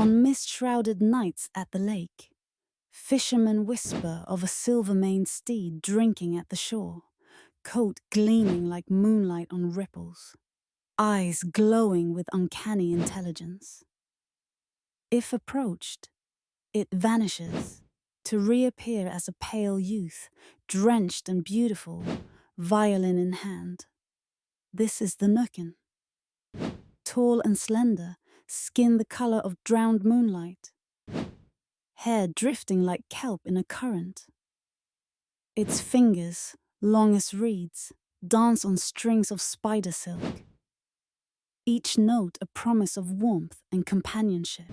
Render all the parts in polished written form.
On mist-shrouded nights at the lake, fishermen whisper of a silver-maned steed drinking at the shore, coat gleaming like moonlight on ripples, eyes glowing with uncanny intelligence. If approached, it vanishes, to reappear as a pale youth, drenched and beautiful, violin in hand. This is the Nøkken. Tall and slender, skin the color of drowned moonlight, hair drifting like kelp in a current. Its fingers, long as reeds, dance on strings of spider silk. Each note a promise of warmth and companionship.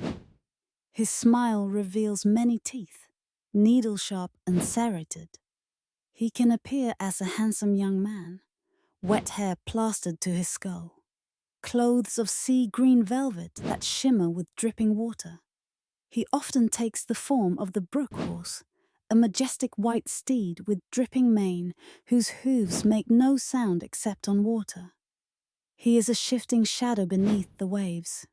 His smile reveals many teeth, needle-sharp and serrated. He can appear as a handsome young man, wet hair plastered to his skull, clothes of sea-green velvet that shimmer with dripping water. He often takes the form of the brook horse, a majestic white steed with dripping mane whose hooves make no sound except on water. He is a shifting shadow beneath the waves,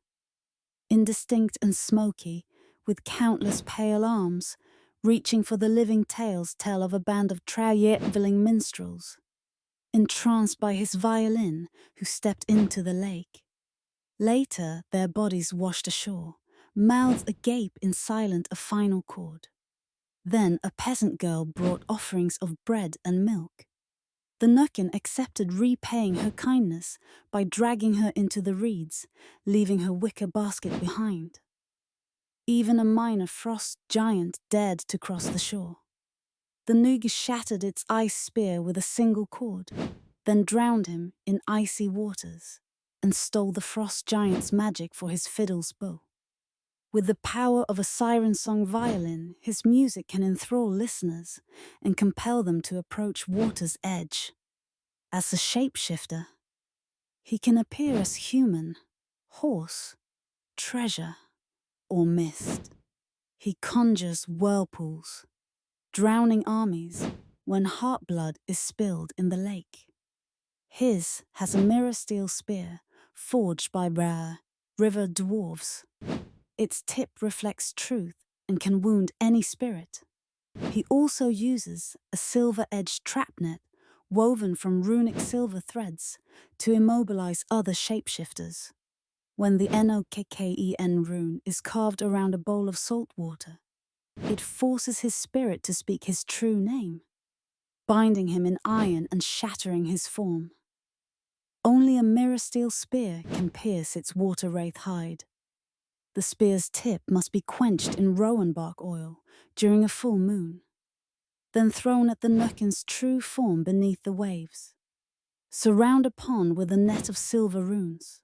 indistinct and smoky, with countless pale arms, reaching for the living tales tell of a band of Trajeetvilling minstrels, entranced by his violin, who stepped into the lake. Later, their bodies washed ashore, mouths agape in silent a final chord. Then a peasant girl brought offerings of bread and milk. The Nøkken accepted repaying her kindness by dragging her into the reeds, leaving her wicker basket behind. Even a minor frost giant dared to cross the shore. The Nøgg shattered its ice spear with a single cord, then drowned him in icy waters, and stole the frost giant's magic for his fiddle's bow. With the power of a siren-song violin, his music can enthrall listeners and compel them to approach water's edge. As a shapeshifter, he can appear as human, horse, treasure, or mist. He conjures whirlpools, drowning armies when heartblood is spilled in the lake. His has a mirror steel spear forged by rare river dwarves. Its tip reflects truth and can wound any spirit. He also uses a silver-edged trap net woven from runic silver threads to immobilize other shapeshifters. When the Nokken rune is carved around a bowl of salt water, it forces his spirit to speak his true name, binding him in iron and shattering his form. Only a mirror steel spear can pierce its water-wraith hide. The spear's tip must be quenched in rowan bark oil during a full moon, then thrown at the Nøkken's true form beneath the waves. Surround a pond with a net of silver runes.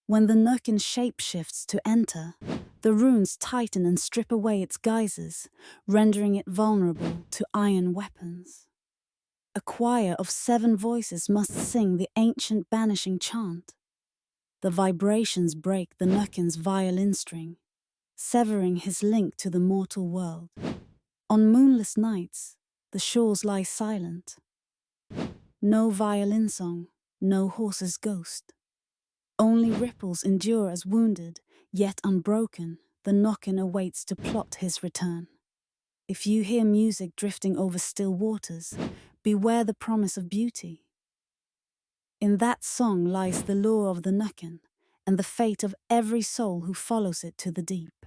When the Nøkken shapeshifts to enter, the runes tighten and strip away its guises, rendering it vulnerable to iron weapons. A choir of 7 voices must sing the ancient banishing chant. The vibrations break the Nøkken's violin string, severing his link to the mortal world. On moonless nights, the shores lie silent. No violin song, no horse's ghost. Only ripples endure as wounded, yet unbroken, the Nøkken awaits to plot his return. If you hear music drifting over still waters, beware the promise of beauty. In that song lies the lure of the Nøkken and the fate of every soul who follows it to the deep.